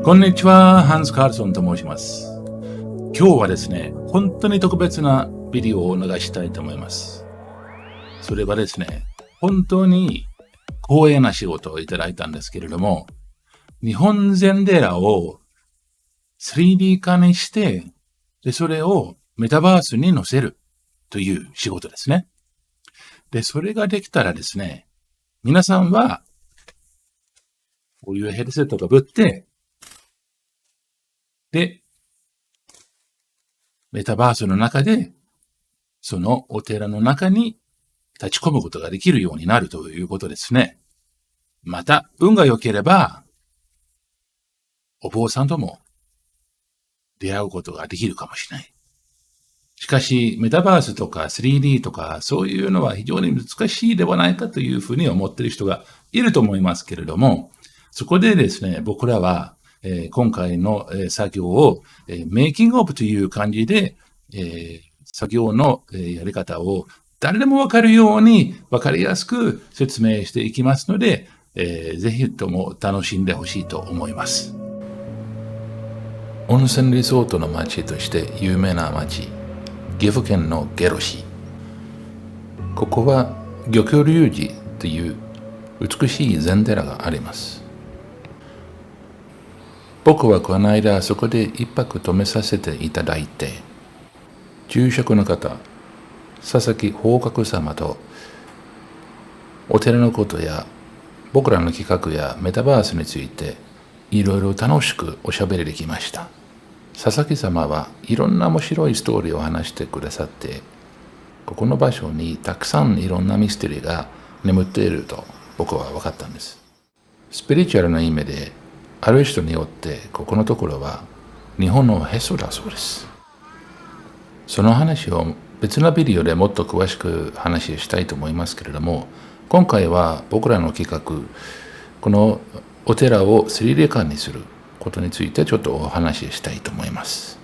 こんにちは、ハンス・カールソンと申します。今日はですね、本当に特別なビデオを流したいと思います。それはですね、本当に光栄な仕事をいただいたんですけれども、日本禅寺を 3D 化にして、で、それをメタバースに載せるという仕事ですね。で、それができたらですね、皆さんは、こういうヘルセットを被って、で、メタバースの中で、そのお寺の中に立ち込むことができるようになるということですね。また、運が良ければ、お坊さんとも出会うことができるかもしれない。しかし、メタバースとか 3D とか、そういうのは非常に難しいではないかというふうに思っている人がいると思いますけれども、そこでですね、僕らは、今回の作業を、メイキングオブという感じで、作業のやり方を誰でもわかるようにわかりやすく説明していきますので、ぜひとも楽しんでほしいと思います。温泉リゾートの町として有名な町、岐阜県の下呂市。ここは玉龍寺という美しい禅寺があります。僕はこの間そこで一泊泊めさせていただいて、住職の方、佐々木法覚様とお寺のことや僕らの企画やメタバースについていろいろ楽しくおしゃべりできました。佐々木様はいろんな面白いストーリーを話してくださって、ここの場所にたくさんいろんなミステリーが眠っていると僕は分かったんです。スピリチュアルな意味である人によってここのところは日本のへそだそうです。その話を別のビデオでもっと詳しく話したいと思いますけれども、今回は僕らの企画、このお寺を3D化にすることについてちょっとお話ししたいと思います。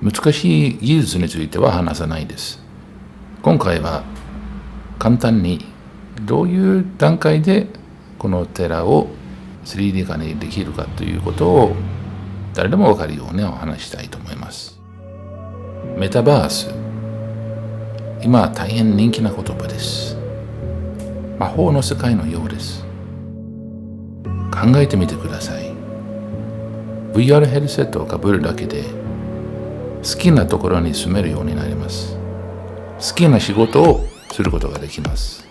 難しい技術については話さないです。今回は簡単にどういう段階でこのお寺を 3D 化にできるかということを誰でもわかるようにお話したいと思います。メタバース、今大変人気な言葉です。魔法の世界のようです。考えてみてください。VR ヘルセットをかぶるだけで好きなところに住めるようになります。好きな仕事をすることができます。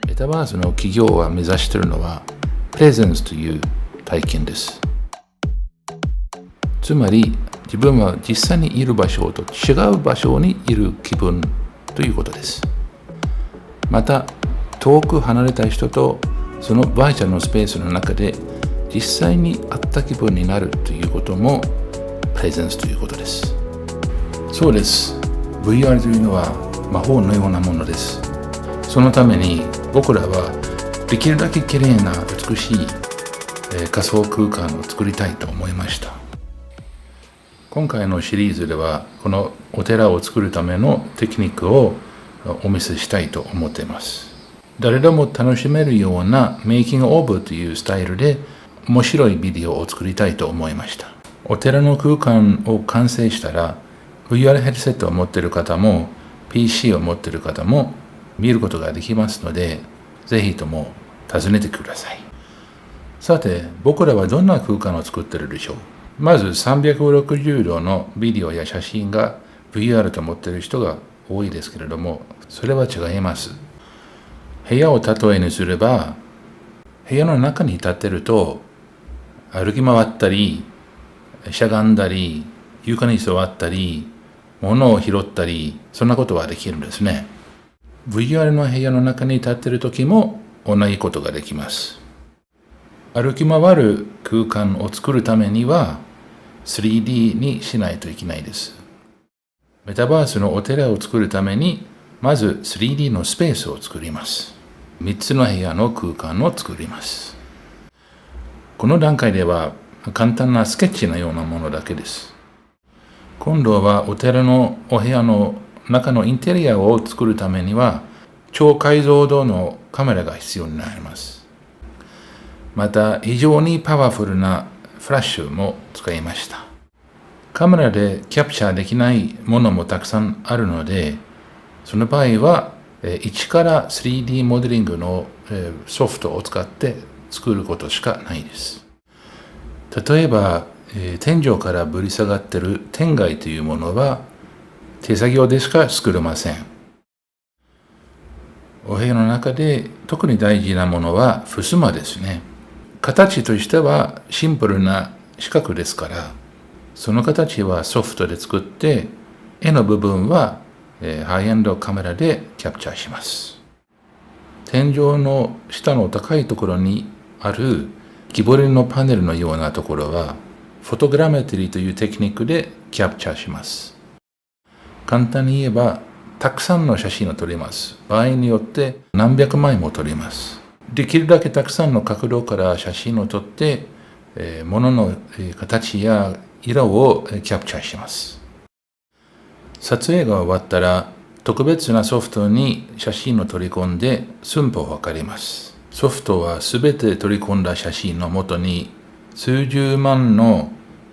メタバースの企業は目指しているのはプレゼンスという体験です。つまり自分は実際にいる場所と違う場所にいる気分ということです。また遠く離れた人とそのバーチャルのスペースの中で実際に会った気分になるということもプレゼンスということです。そうです。VR というのは魔法のようなものです。そのために僕らはできるだけ綺麗な美しい仮想空間を作りたいと思いました。今回のシリーズではこのお寺を作るためのテクニックをお見せしたいと思っています。誰でも楽しめるようなメイキングオブというスタイルで面白いビデオを作りたいと思いました。お寺の空間を完成したら VR ヘッドセットを持っている方も PC を持っている方も見ることができますので、ぜひとも訪ねてください。さて、僕らはどんな空間を作っているでしょう。まず360度のビデオや写真が VR と思っている人が多いですけれども、それは違います。部屋を例えにすれば、部屋の中に立っていると歩き回ったりしゃがんだり床に座ったり物を拾ったり、そんなことはできるんですね。 VR の部屋の中に立っている時も同じことができます。歩き回る空間を作るためには 3D にしないといけないです。メタバースのお寺を作るためにまず 3D のスペースを作ります。3つの部屋の空間を作ります。この段階では簡単なスケッチのようなものだけです。今度はお寺のお部屋の中のインテリアを作るためには超解像度のカメラが必要になります。また非常にパワフルなフラッシュも使いました。カメラでキャプチャーできないものもたくさんあるので、その場合は一から 3D モデリングのソフトを使って作ることしかないです。例えば、天井からぶり下がっている天蓋というものは手作業でしか作れません。お部屋の中で特に大事なものは襖ですね。形としてはシンプルな四角ですから、その形はソフトで作って、絵の部分はハイエンドカメラでキャプチャーします。天井の下の高いところにある木彫りのパネルのようなところは、フォトグラメトリーというテクニックでキャプチャーします。簡単に言えば、たくさんの写真を撮ります。場合によって何百枚も撮ります。できるだけたくさんの角度から写真を撮って、物の形や色をキャプチャーします。撮影が終わったら、特別なソフトに写真を取り込んで寸法を測ります。ソフトはすべて取り込んだ写真の元に数十万の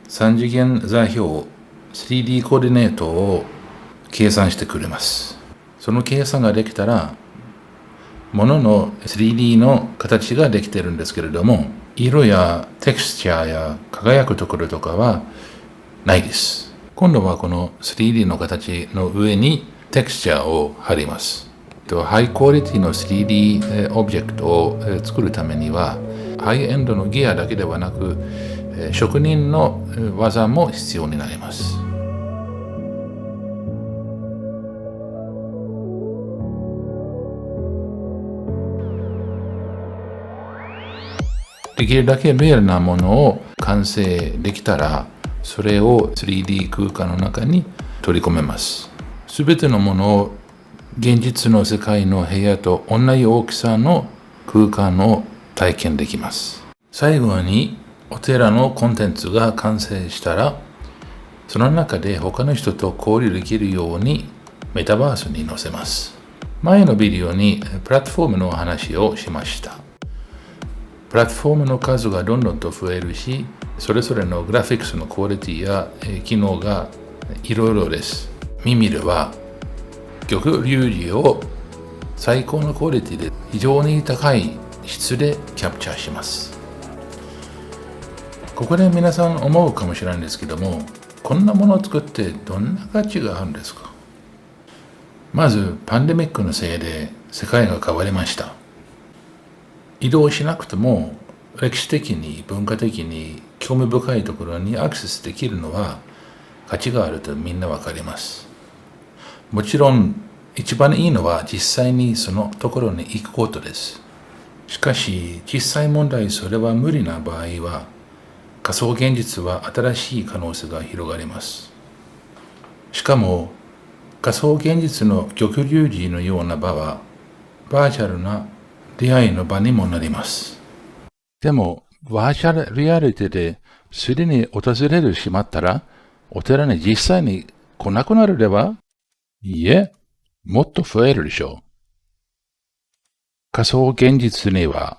3次元座標 3D コーディネートを計算してくれます。その計算ができたら、物の 3D の形ができているんですけれども、色やテクスチャーや輝くところとかはないです。今度はこの 3D の形の上にテクスチャーを貼ります。ハイクオリティの 3D オブジェクトを作るためには、ハイエンドのギアだけではなく、職人の技も必要になります。できるだけリアルなものを完成できたら、それを 3D 空間の中に取り込めます。すべてのものを現実の世界の部屋と同じ大きさの空間を体験できます。最後にお寺のコンテンツが完成したら、その中で他の人と交流できるようにメタバースに載せます。前のビデオにプラットフォームの話をしました。プラットフォームの数がどんどんと増えるし、それぞれのグラフィックスのクオリティや機能がいろいろです。ミミルは玉龍寺を最高のクオリティで非常に高い質でキャプチャーします。ここで皆さん思うかもしれないんですけども、こんなものを作ってどんな価値があるんですか？まずパンデミックのせいで世界が変わりました。移動しなくても歴史的に文化的に興味深いところにアクセスできるのは価値があるとみんなわかります。もちろん一番いいのは実際にそのところに行くことです。しかし実際問題それは無理な場合は、仮想現実は新しい可能性が広がります。しかも仮想現実の玉龍寺のような場はバーチャルな出会いの場にもなります。でも、バーチャルリアリティですでに訪れてしまったら、お寺に実際に来なくなるでは？いえ、もっと増えるでしょう。仮想現実には、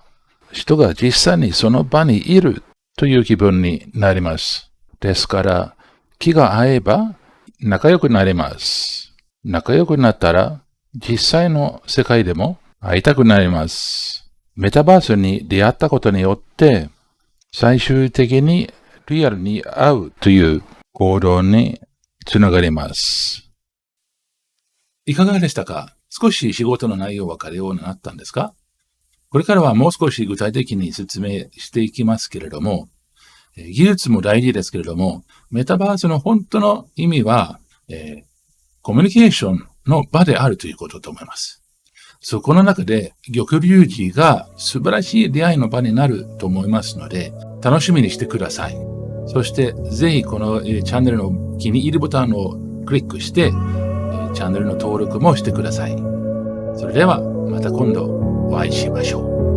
人が実際にその場にいるという気分になります。ですから、気が合えば仲良くなれます。仲良くなったら、実際の世界でも会いたくなります。メタバースに出会ったことによって、最終的にリアルに会うという行動につながります。いかがでしたか？少し仕事の内容がわかるようになったんですか？これからはもう少し具体的に説明していきますけれども、技術も大事ですけれども、メタバースの本当の意味は、コミュニケーションの場であるということだと思います。そこの中で玉龍寺が素晴らしい出会いの場になると思いますので、楽しみにしてください。そしてぜひこのチャンネルの気に入るボタンをクリックして、チャンネルの登録もしてください。それではまた今度お会いしましょう。